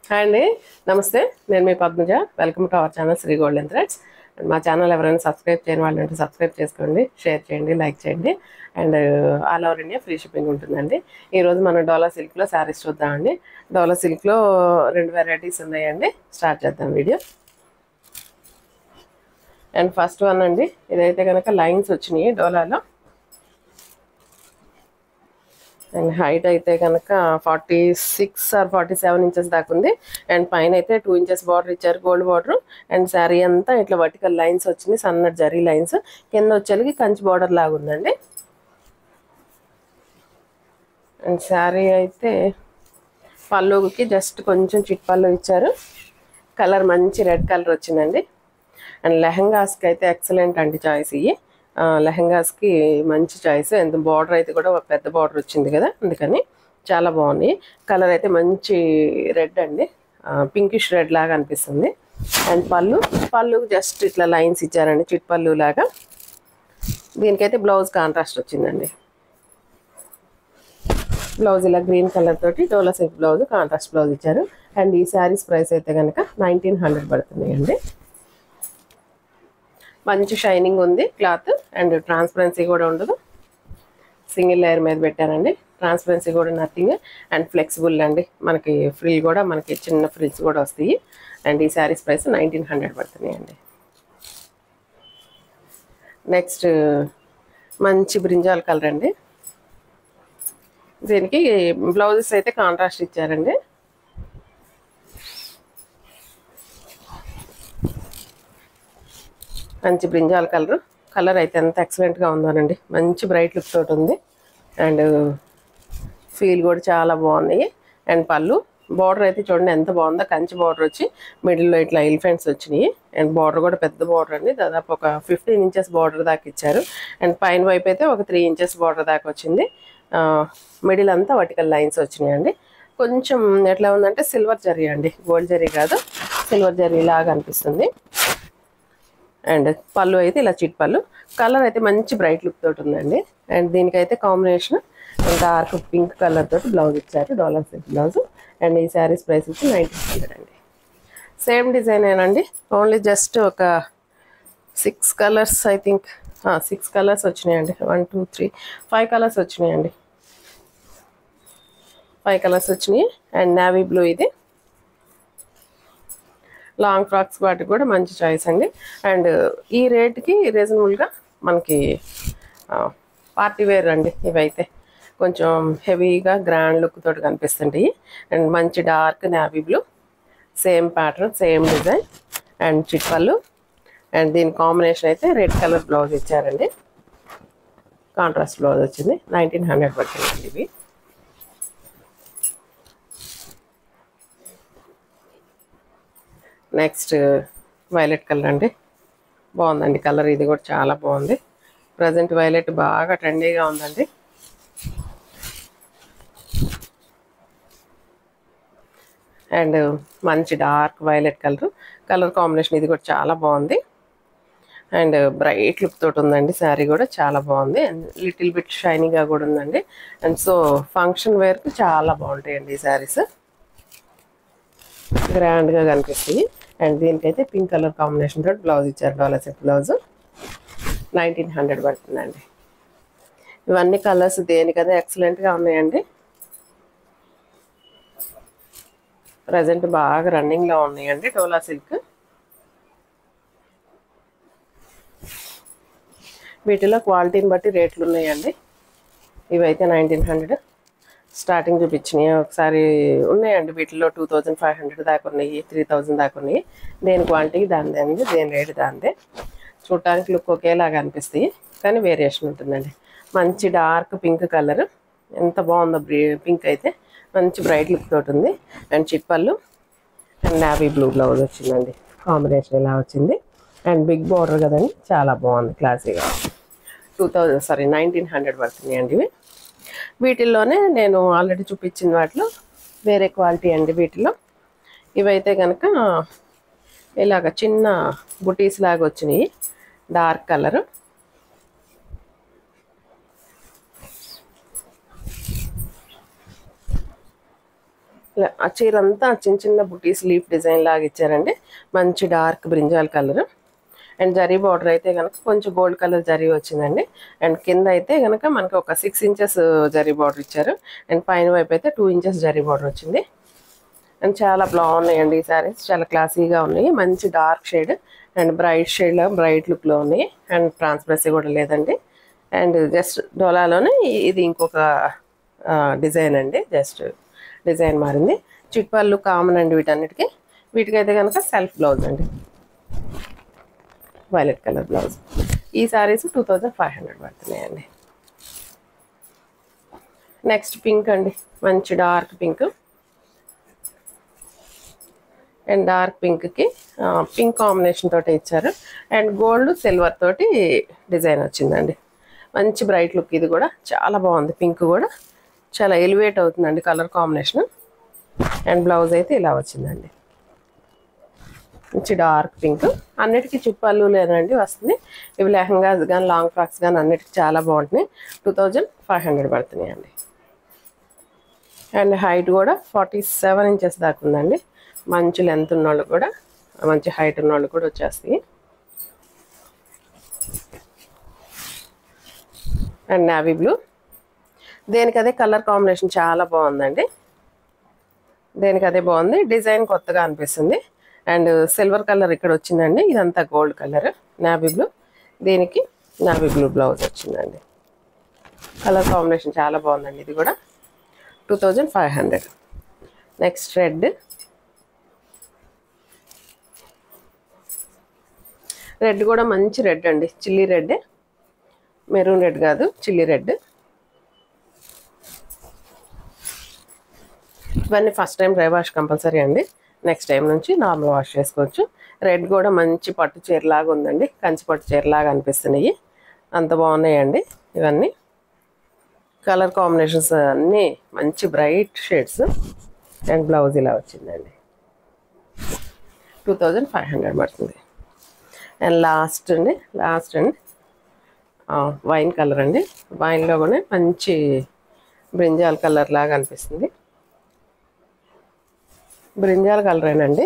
Hi అండి, నమస్తే. నేను మీ Padmaja. Welcome to our channel Sri Golden Threads. And మా ఛానల్ ఎవరైనా సబ్స్క్రైబ్ చేయని వాళ్ళు ఉంటే సబ్స్క్రైబ్ చేసుకోండి, షేర్ చేయండి, లైక్ చేయండి. And all over India free shipping ఉంటుందండి. ఈరోజు మనం డోలా సిల్క్లో శారీస్ చూద్దామండి. డోలా సిల్క్లో 2 వెరైటీస్ ఉన్నాయండి. స్టార్ట్ చేద్దాం వీడియో. అండ్ ఫస్ట్ వన్ అండి, ఇదైతే కనుక లైన్స్ వచ్చినాయి డోలాలో. అండ్ హైట్ అయితే కనుక 46 or 47 ఇంచెస్ దాకా ఉంది. అండ్ పైన అయితే 2 ఇంచెస్ బార్డర్ ఇచ్చారు, గోల్డ్ బార్డర్. అండ్ శారీ అంతా ఇట్లా వర్టికల్ లైన్స్ వచ్చినాయి, సన్నటి జరీ లైన్స్. కింద వచ్చేకి కంచి బార్డర్ లాగా ఉందండి. అండ్ శారీ అయితే పళ్ళుకి జస్ట్ కొంచెం చిట్ పళ్ళు ఇచ్చారు. కలర్ మంచి రెడ్ కలర్ వచ్చిందండి. అండ్ లెహంగాస్కి అయితే ఎక్సలెంట్ అండి చాయిస్. ఇవి లెహంగాస్కి మంచి చాయిస్. ఎంత బార్డర్ అయితే కూడా పెద్ద బార్డర్ వచ్చింది కదా, అందుకని చాలా బాగున్నాయి. కలర్ అయితే మంచి రెడ్ అండి, పింకిష్ రెడ్ లాగా అనిపిస్తుంది. అండ్ పళ్ళు జస్ట్ ఇట్లా లైన్స్ ఇచ్చారండి, చిట్ పళ్ళు లాగా. దీనికైతే బ్లౌజ్ కాంట్రాస్ట్ వచ్చిందండి. బ్లౌజ్ ఇలా గ్రీన్ కలర్ తోటి డోలా సిల్క్ బ్లౌజ్, కాంట్రాస్ట్ బ్లౌజ్ ఇచ్చారు. అండ్ ఈ శారీస్ ప్రైస్ అయితే కనుక 1900 పడుతున్నాయండి. మంచి షైనింగ్ ఉంది క్లాత్. అండ్ ట్రాన్స్పరెన్సీ కూడా ఉండదు. సింగిల్ లేయర్ మీద పెట్టానండి, ట్రాన్స్పరెన్సీ కూడా నథింగ్. అండ్ ఫ్లెక్సిబుల్ అండి, మనకి ఫ్రిల్ కూడా మనకి చిన్న ఫ్రిల్స్ కూడా వస్తాయి. అండ్ ఈ శారీస్ ప్రైస్ 1900 పడుతున్నాయండి. నెక్స్ట్ మంచి బ్రింజాల్ కలర్ అండి. దీనికి బ్లౌజెస్ అయితే కాంట్రాస్ట్ ఇచ్చారండి. మంచి బ్రింజాల్ కలర్ అయితే ఎంత ఎక్సలెంట్గా ఉందోనండి. మంచి బ్రైట్ లుక్ తోటి ఉంది. అండ్ ఫీల్ కూడా చాలా బాగున్నాయి. అండ్ బార్డర్ అయితే చూడండి ఎంత బాగుందో. కంచి బార్డర్ వచ్చి మిడిల్లో ఇట్లా ఎలిఫెంట్స్ వచ్చినాయి. అండ్ బార్డర్ కూడా పెద్ద బార్డర్ అండి, దాదాపు ఒక 15 ఇంచెస్ బార్డర్ దాకా ఇచ్చారు. అండ్ పైన వైపు అయితే ఒక 3 ఇంచెస్ బార్డర్ దాకా వచ్చింది. మిడిల్ అంతా వర్టికల్ లైన్స్ వచ్చినాయండి. కొంచెం ఎట్లా ఉందంటే సిల్వర్ జరీ అండి, గోల్డ్ జరీ కాదు, సిల్వర్ జరీ లాగా అనిపిస్తుంది. అండ్ పళ్ళు అయితే ఇలా చిట్ పళ్ళు. కలర్ అయితే మంచి బ్రైట్ లుక్ తోటి ఉందండి. అండ్ దీనికైతే కాంబినేషన్ డార్క్ పింక్ కలర్ తోటి బ్లౌజ్ ఇచ్చారు, డోలా సిల్క్ బ్లౌజ్. అండ్ ఈ శారీస్ ప్రైస్ వచ్చి 1900 అండి. సేమ్ డిజైన్ ఏనండి, ఓన్లీ జస్ట్ ఒక 6 కలర్స్ ఐ థింక్. 6 కలర్స్ వచ్చినాయండి. 1 2 3 5 కలర్స్ వచ్చినాయండి. 5 కలర్స్ వచ్చినాయి. అండ్ నావీ బ్లూ ఇది. లాంగ్ ఫ్రాక్స్ వాటికి కూడా మంచి చాయిస్ అండి. అండ్ ఈ రేట్కి రీజనబుల్గా మనకి పార్టీ వేర్ అండి. ఇవైతే కొంచెం హెవీగా గ్రాండ్ లుక్ తోటి కనిపిస్తుంటాయి. అండ్ మంచి dark navy blue, same pattern, same design. And chit పళ్ళు. అండ్ దీని కాంబినేషన్ అయితే రెడ్ కలర్ బ్లౌజ్ ఇచ్చారండి, కాంట్రాస్ట్ బ్లౌజ్ వచ్చింది. 1900 పడుతుంది ఇవి. నెక్స్ట్ వైలెట్ కలర్ అండి, బాగుందండి కలర్. ఇది కూడా చాలా బాగుంది. ప్రజెంట్ వైలెట్ బాగా ట్రెండీగా ఉందండి. అండ్ మంచి డార్క్ వైలెట్ కలర్ కాంబినేషన్. ఇది కూడా చాలా బాగుంది. అండ్ బ్రైట్ లుక్ తోటి ఉందండి. శారీ కూడా చాలా బాగుంది. అండ్ లిటిల్ బిట్ షైనీగా కూడా ఉందండి. అండ్ సో ఫంక్షన్ వేర్కి చాలా బాగుంటాయండి ఈ శారీస్, గ్రాండ్గా కనిపిస్తాయి. అండ్ దీనికైతే పింక్ కలర్ కాంబినేషన్ తోటి బ్లౌజ్ ఇచ్చారు, డోలా సెట్ బ్లౌజ్. 1900 పడుతుందండి. ఇవన్నీ కలర్స్ దేనికదే ఎక్సలెంట్గా ఉన్నాయండి. ప్రజెంట్ బాగా రన్నింగ్లో ఉన్నాయండి డోలా సిల్క్. వీటిలో క్వాలిటీని బట్టి రేట్లు ఉన్నాయండి. ఇవైతే 1900 స్టార్టింగ్ చూపించినాయి. ఒకసారి ఉన్నాయండి వీటిలో 2500 దాకా ఉన్నాయి, 3000 దాకా ఉన్నాయి. దేని క్వాలిటీకి దానిదే అండి, దేని రేటు దానిదే. చూడటానికి లుక్ ఒకేలాగా అనిపిస్తాయి, కానీ వేరియేషన్ ఉంటుందండి. మంచి డార్క్ పింక్ కలర్, ఎంత బాగుందో పింక్ అయితే. మంచి బ్రైట్ లుక్ తోటి ఉంది. అండ్ చిట్ పళ్ళు. అండ్ నావీ బ్లూ బ్లౌజ్ వచ్చిందండి, కాంబినేషన్ ఇలా వచ్చింది. అండ్ బిగ్ బార్డర్ కదండి, చాలా బాగుంది, క్లాసీగా. 1900 పడుతున్నాయండి ఇవి. వీటిల్లోనే నేను ఆల్రెడీ చూపించిన వాటిలో వేరే క్వాలిటీ అండి. వీటిలో ఇవైతే కనుక ఇలాగ చిన్న బుటీస్ లాగా వచ్చినాయి, డార్క్ కలర్. ఆ చీర అంతా చిన్న చిన్న బుటీస్ లీఫ్ డిజైన్ లాగా ఇచ్చారండి. మంచి dark brinjal colour. And zari border అయితే కనుక కొంచెం గోల్డ్ కలర్ జరీ వచ్చిందండి. అండ్ కింద అయితే కనుక మనకి ఒక 6 ఇంచెస్ జరీ బార్డర్ ఇచ్చారు. అండ్ పైన వైపు అయితే 2 ఇంచెస్ జరీ బార్డర్ వచ్చింది. అండ్ చాలా బాగున్నాయండి ఈ శారీస్. చాలా క్లాసీగా ఉన్నాయి. మంచి డార్క్ షేడ్ అండ్ బ్రైట్ షేడ్లో బ్రైట్ లుక్లో ఉన్నాయి. అండ్ ట్రాన్స్పరెన్సీ కూడా లేదండి. అండ్ జస్ట్ డోలాలోనే ఇది ఇంకొక డిజైన్ అండి. జస్ట్ డిజైన్ మారింది. చిట్పళ్ళు కామన్ అండి వీటన్నిటికీ. వీటికైతే కనుక సెల్ఫ్ బ్లౌజ్ అండి, వైలెట్ కలర్ బ్లౌజ్. ఈ శారీస్ 2500 పడుతున్నాయండి. నెక్స్ట్ పింక్ అండి, మంచి డార్క్ పింక్. అండ్ డార్క్ పింక్కి పింక్ కాంబినేషన్ తోటి ఇచ్చారు. అండ్ గోల్డ్ సిల్వర్ తోటి డిజైన్ వచ్చిందండి. మంచి బ్రైట్ లుక్. ఇది కూడా చాలా బాగుంది. పింక్ కూడా చాలా ఎలివేట్ అవుతుందండి కలర్ కాంబినేషన్. అండ్ బ్లౌజ్ అయితే ఇలా వచ్చిందండి, మంచి డార్క్ పింక్. అన్నిటికీ చిప్పళ్ళు లేదండి వస్తుంది. ఇవి లెహంగాస్ కానీ లాంగ్ ఫ్రాక్స్ కానీ అన్నిటికీ చాలా బాగుంటున్నాయి. 2500 పడుతున్నాయండి. అండ్ హైట్ కూడా 47 ఇంచెస్ దాకా ఉందండి. మంచి లెంత్ ఉన్నోళ్ళు కూడా, మంచి హైట్ ఉన్నోళ్ళు కూడా వచ్చేస్తాయి. And navy blue. దేనికి అదే కలర్ కాంబినేషన్ చాలా బాగుందండి. దేనికి అదే బాగుంది. డిజైన్ కొత్తగా అనిపిస్తుంది. అండ్ సిల్వర్ కలర్ ఇక్కడ వచ్చిందండి. ఇదంతా గోల్డ్ కలర్ నావీ బ్లూ. దీనికి నావీ బ్లూ బ్లౌజ్ వచ్చిందండి. కలర్ కాంబినేషన్ చాలా బాగుందండి. ఇది కూడా 2500. Next red. రెడ్ కూడా మంచి రెడ్ అండి, చిల్లీ రెడ్. మెరూన్ రెడ్ కాదు, చిల్లీ రెడ్. ఇవన్నీ first time dry wash compulsory అండి. నెక్స్ట్ టైం నుంచి నార్మల్ వాష్ చేసుకోవచ్చు. రెడ్ కూడా మంచి పట్టు చీరలాగా ఉందండి. కంచి పట్టు చీరలాగా అనిపిస్తున్నాయి. అంత బాగున్నాయండి ఇవన్నీ. కలర్ కాంబినేషన్స్ అన్నీ మంచి బ్రైట్ షేడ్స్. అండ్ బ్లౌజ్ ఇలా వచ్చిందండి. 2500 పడుతుంది. అండ్ లాస్ట్ అండి వైన్ కలర్ అండి. వైన్లో కూడా మంచి బ్రింజాల్ కలర్ లాగా అనిపిస్తుంది. బ్రింజాల్ కలరేనండి,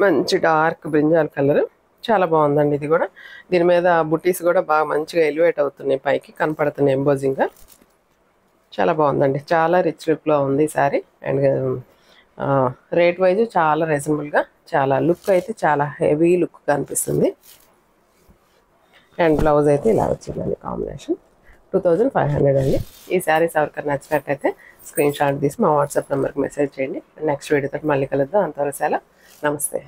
మంచి డార్క్ బ్రింజాల్ కలర్. చాలా బాగుందండి ఇది కూడా. దీని మీద బుటీస్ కూడా బాగా మంచిగా ఎలివేట్ అవుతున్నాయి, పైకి కనపడుతున్నాయి ఎంబోజింగ్గా. చాలా బాగుందండి. చాలా రిచ్ లుక్లో ఉంది ఈ శారీ. అండ్ రేట్ వైజ్ చాలా రీజనబుల్గా, చాలా లుక్ అయితే చాలా హెవీ లుక్గా అనిపిస్తుంది. అండ్ బ్లౌజ్ అయితే ఇలా వచ్చిందండి కాంబినేషన్. 2500 అండి. ఈ శారీస్ ఎవరికైనా నచ్చినట్టయితే స్క్రీన్ షాట్ తీసి మా వాట్సాప్ నెంబర్కి మెసేజ్ చేయండి. నెక్స్ట్ వీడియోతో మళ్ళీ కలుద్దాం. అంతవరకు సెలవు. నమస్తే.